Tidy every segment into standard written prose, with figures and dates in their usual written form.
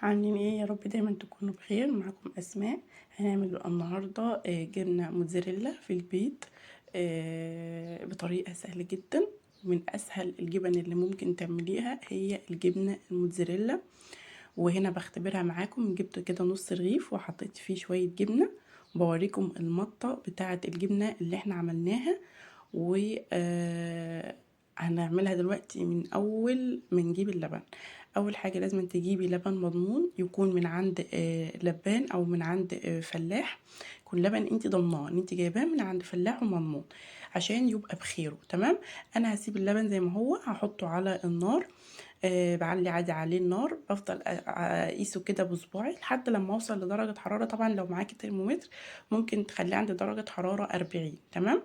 عاملين ايه؟ يا رب دايما تكونوا بخير. معاكم اسماء. هنعمل النهارده جبنه موتزاريلا في البيت بطريقه سهله جدا. من اسهل الجبن اللي ممكن تعمليها هي الجبنه الموتزاريلا. وهنا بختبرها معاكم، جبت كده نص رغيف وحطيت فيه شويه جبنه. بوريكم المطه بتاعه الجبنه اللي احنا عملناها. و هنعملها دلوقتي. من اول ما نجيب اللبن، اول حاجه لازم تجيبي لبن مضمون، يكون من عند لبان او من عند فلاح. يكون لبن انت ضمناه ان انت جايباه من عند فلاح ومضمون عشان يبقى بخيره. تمام. انا هسيب اللبن زي ما هو، هحطه على النار. بعلي عادي عليه النار، بفضل اقيسه كده بصباعي لحد لما اوصل لدرجه حراره. طبعا لو معاكي ترمومتر ممكن تخليه عند درجه حراره 40. تمام.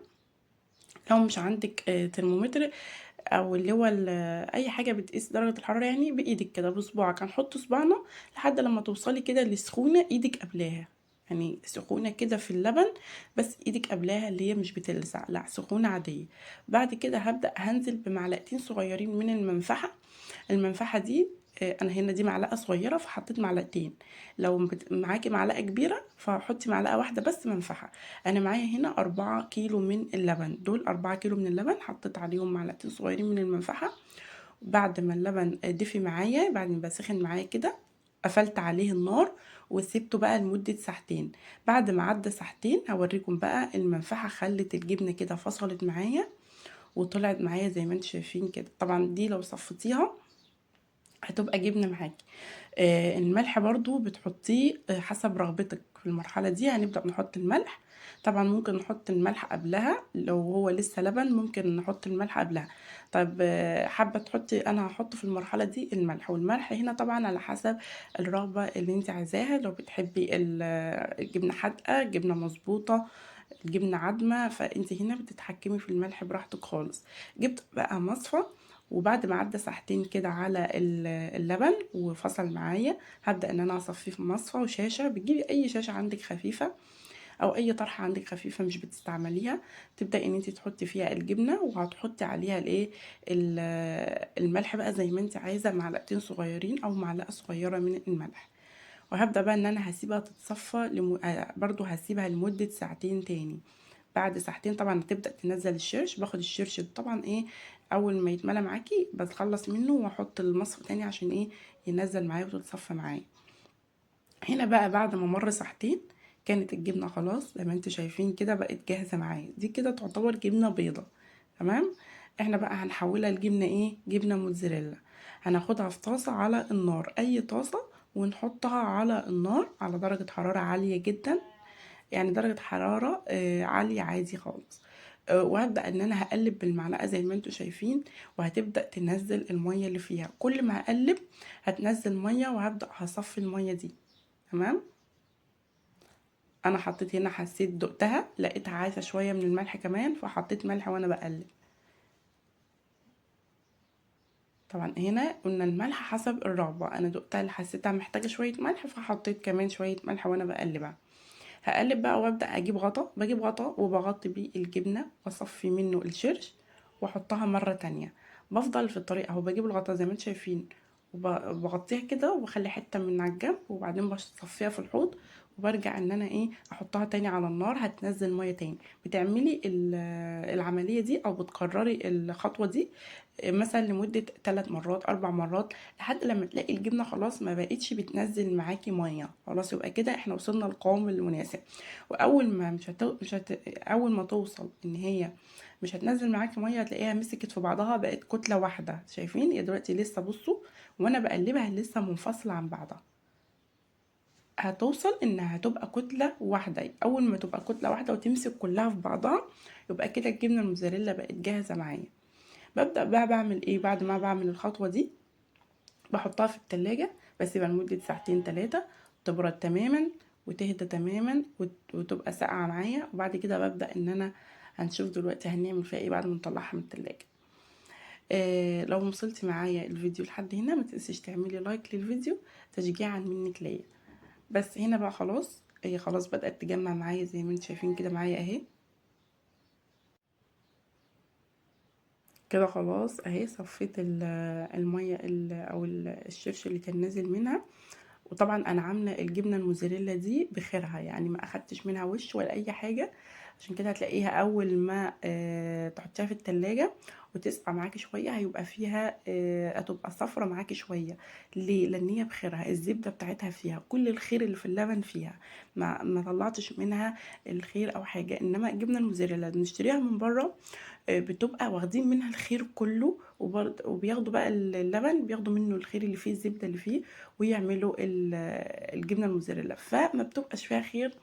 لو مش عندك ترمومتر او اللي هو اي حاجه بتقيس درجه الحراره، يعني بايدك كده بصباعك، هنحط صباعنا لحد لما توصلي كده لسخونه ايدك قبلاها. يعني سخونه كده في اللبن، بس ايدك قبلاها اللي هي مش بتلسع، لا سخونه عاديه. بعد كده هبدا هنزل بمعلقتين صغيرين من المنفعه. المنفعه دي انا هنا دي معلقه صغيره فحطيت معلقتين. لو معاكي معلقه كبيره فحطي معلقه واحده بس منفعه. انا معايا هنا 4 كيلو من اللبن، دول 4 كيلو من اللبن حطيت عليهم معلقتين صغيرين من المنفعه. بعد ما اللبن دفي معايا، بعد ما بسخن معايا كده، قفلت عليه النار وسيبته بقى لمدة ساعتين. بعد ما عدى ساعتين هوريكم بقى المنفعة خلت الجبنة كده فصلت معايا وطلعت معايا زي ما انتم شايفين كده. طبعا دي لو صفتيها هتبقى جبنة معاكي. الملح برضو بتحطيه حسب رغبتك. في المرحلة دي هنبدأ نحط الملح. طبعا ممكن نحط الملح قبلها، لو هو لسه لبن ممكن نحط الملح قبلها. طيب حابة تحطي، انا هحط في المرحلة دي الملح. والملح هنا طبعا على حسب الرغبة اللي انت عايزاها. لو بتحبي الجبنة حادقة، جبنة مظبوطة، الجبنة عدمة، فانت هنا بتتحكمي في الملح براحتك خالص. جبت بقى مصفى، وبعد ما عدى ساعتين كده على اللبن وفصل معايا، هبدأ ان انا اصفيه في مصفى وشاشة. بتجيبي اي شاشة عندك خفيفة او اي طرحة عندك خفيفة مش بتستعمليها، تبدأ ان انت تحطي فيها الجبنة وهتحطي عليها الملح بقى زي ما انت عايزة، معلقتين صغيرين او معلقة صغيرة من الملح. وهبدأ بقى ان انا هسيبها تتصفى برضو هسيبها لمدة ساعتين تاني. بعد ساعتين طبعا هتبدأ تنزل الشرش. باخد الشرش طبعا ايه، اول ما يتملى معاكي بتخلص منه واحط المصفى تاني عشان ايه، ينزل معايا وتتصفى معايا. هنا بقى بعد ما مر ساعتين كانت الجبنة خلاص زي ما انتوا شايفين كده بقت جاهزة معايا. دي كده تعتبر جبنة بيضة. تمام. احنا بقى هنحولها لجبنة ايه، جبنة موتزاريلا. هناخدها في طاسة على النار، اي طاسة، ونحطها على النار على درجة حرارة عالية جدا. يعني درجة حرارة عالية عادي خالص. وهبدأ ان انا هقلب بالمعلقة زي ما انتوا شايفين، وهتبدأ تنزل المية اللي فيها. كل ما هقلب هتنزل مية وهبدأ هصفي المية دي. تمام. انا حطيت هنا، حسيت دقتها لقيتها عايزة شوية من الملح كمان فحطيت ملح وانا بقلب. طبعا هنا قلنا الملح حسب الرغبة، انا دقتها اللي حسيتها محتاجة شوية ملح فحطيت كمان شوية ملح وانا بقلبها. هقلب بقى وابدا اجيب غطا، بجيب غطا وبغطي بيه الجبنه واصفي منه الشرش واحطها مره تانية. بفضل في الطريقه اهو، بجيب الغطا زي ما انتم شايفين وبغطيها كده وبخلي حته من على الجنب، وبعدين بصفيها في الحوض وبرجع ان انا ايه احطها تاني على النار. هتنزل ميه تاني. بتعملي العمليه دي او بتكرري الخطوه دي مثلا لمده 3 مرات 4 مرات لحد لما تلاقي الجبنه خلاص ما بقتش بتنزل معاكي ميه. خلاص يبقى كده احنا وصلنا للقوام المناسب. واول ما اول ما توصل ان هي مش هتنزل معاكي ميه، هتلاقيها مسكت في بعضها بقت كتله واحده. شايفين يا دلوقتي لسه، بصوا وانا بقلبها لسه منفصله عن بعضها. هتوصل انها هتبقى كتله واحده. اول ما تبقى كتله واحده وتمسك كلها في بعضها يبقى كده الجبنه الموزاريلا بقت جاهزه معايا. ببدأ بقى بعمل ايه بعد ما بعمل الخطوة دي، بحطها في التلاجة بسيبها لمدة ساعتين 3 تبرد تماما وتهدى تماما وتبقى ساقعة معايا. وبعد كده ببدأ ان انا هنشوف دلوقتي هنعمل فيها ايه بعد ما نطلعها من التلاجة. لو وصلتي معايا الفيديو لحد هنا ما تنسيش تعملي لايك للفيديو تشجيعا منك ليا. بس هنا بقى خلاص هي خلاص بدأت تجمع معايا زي ما انتم شايفين كده معايا اهي. كده خلاص اهي صفيت الميه الشرش اللي كان نازل منها. وطبعا انا عامله الجبنه الموزاريلا دي بخيرها، يعني ما اخدتش منها وش ولا اي حاجه. عشان كده هتلاقيها اول ما تحطيها في التلاجة وتسقع معاكي شويه هيبقى فيها هتبقى صفرة معاكي شويه. ليه؟ لان هي بخيرها، الزبده بتاعتها فيها كل الخير اللي في اللبن فيها، ما طلعتش منها الخير او حاجه. انما الجبنه الموزاريلا بنشتريها من بره بتبقى واخدين منها الخير كله، وبياخدوا بقى اللبن بياخدوا منه الخير اللي فيه، الزبده اللي فيه، ويعملوا الجبنه الموزاريلا، فما بتبقاش فيها خير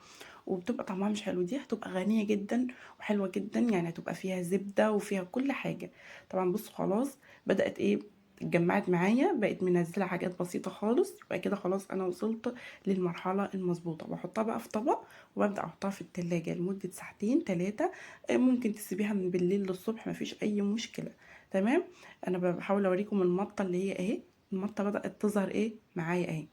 وبتبقى طعمها مش حلو. دي هتبقى غنيه جدا وحلوه جدا، يعني هتبقى فيها زبده وفيها كل حاجه. طبعا بصوا خلاص بدات ايه، اتجمعت معايا، بقت منزله حاجات بسيطه خالص. يبقى كده خلاص انا وصلت للمرحله المظبوطه. بحطها بقى في طبق وابدا احطها في التلاجة لمده ساعتين 3. ممكن تسيبيها من بالليل للصبح، مفيش اي مشكله. تمام. انا بحاول اوريكم المطه اللي هي اهي، المطه بدات تظهر ايه معايا اهي.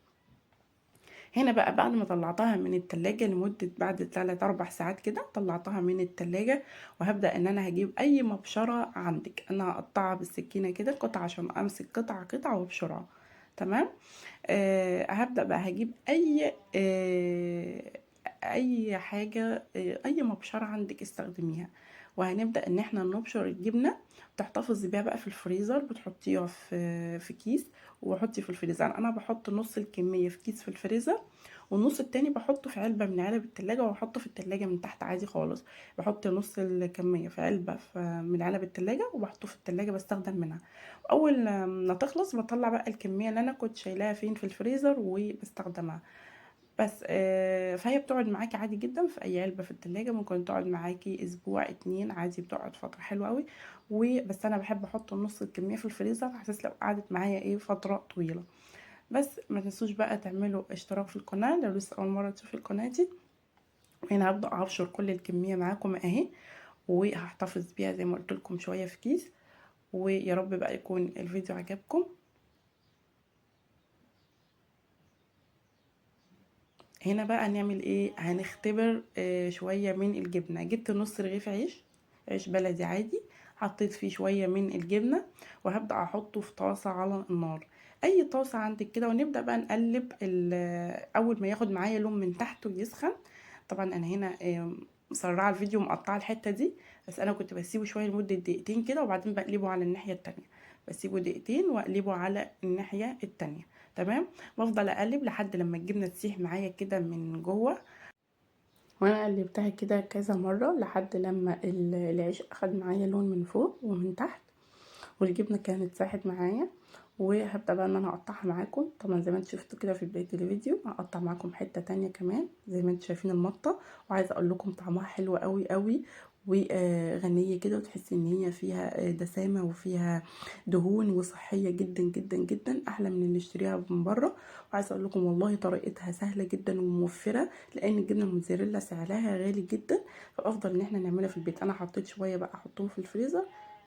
هنا بقى بعد ما طلعتها من التلاجة لمدة بعد 3 4 ساعات كده، طلعتها من التلاجة وهبدأ ان انا هجيب اي مبشرة عندك، انا هقطعها بالسكينة كده قطع عشان امسك قطعة قطعة وبسرعة. تمام. هبدأ بقى هجيب اي حاجة، اي مبشرة عندك استخدميها، وهنبدأ ان احنا نبشر الجبنة. تحتفظي بيها بقى في الفريزر، بتحطيها في كيس وحطي في الفريزر. انا بحط نص الكمية في كيس في الفريزر، والنص التاني بحطه في علبة من علب التلاجة واحطه في التلاجة من تحت عادي خالص. بحط نص الكمية في علبة من علب التلاجة وبحطه في التلاجة بستخدم منها. اول ما تخلص بطلع بقى الكميه اللي انا كنت شايلاها فين في الفريزر وبستخدمها. بس فهي بتقعد معاكي عادي جدا في اي علبه في التلاجة، ممكن تقعد معاكي اسبوع 2 عادي، بتقعد فتره حلوه قوي. وبس انا بحب احط نص الكميه في الفريزر على اساس لو قعدت معايا ايه فتره طويله. بس ما تنسوش بقى تعملوا اشتراك في القناه لو لسه اول مره تشوفي القناه دي. وهنا هبدا ابشر كل الكميه معاكم اهي، وهحتفظ بيها زي ما قلت لكم شويه في كيس. ويا رب بقى يكون الفيديو عجبكم. هنا بقى هنعمل ايه، هنختبر شوية من الجبنة. جبت نص رغيف عيش بلدي عادي، حطيت فيه شوية من الجبنة وهبدأ احطه في طاسة على النار، اي طاسة عندك كده. ونبدأ بقى نقلب اول ما ياخد معايا لون من تحت ويسخن. طبعا انا هنا مسرعة الفيديو مقطعة الحتة دي، بس انا كنت بسيبه شوية لمدة دقيقتين كده وبعدين بقلبه على الناحية التانية. بسيبه دقيقتين واقلبه على الناحية التانية. تمام. بفضل اقلب لحد لما الجبنه تسيح معايا كده من جوه، وانا قلبتها كده كذا مره لحد لما العيش اخد معايا لون من فوق ومن تحت، والجبنه كانت ساحت معايا. وهبدا بقى ان انا اقطعها معاكم. طبعا زي ما انتم شفتوا كده في بدايه الفيديو هقطع معاكم حته تانية كمان زي ما انتم شايفين المطه. وعايزه اقول لكم طعمها حلو قوي قوي وغنيه كده، وتحسي ان هي فيها دسامه وفيها دهون وصحيه جدا جدا جدا، احلى من اللي نشتريها من بره. وعايزه اقول لكم والله طريقتها سهله جدا وموفره، لان الجبنه الموتزاريلا سعرها غالي جدا، فافضل ان احنا نعملها في البيت. انا حطيت شويه بقى احطهم في الفريزر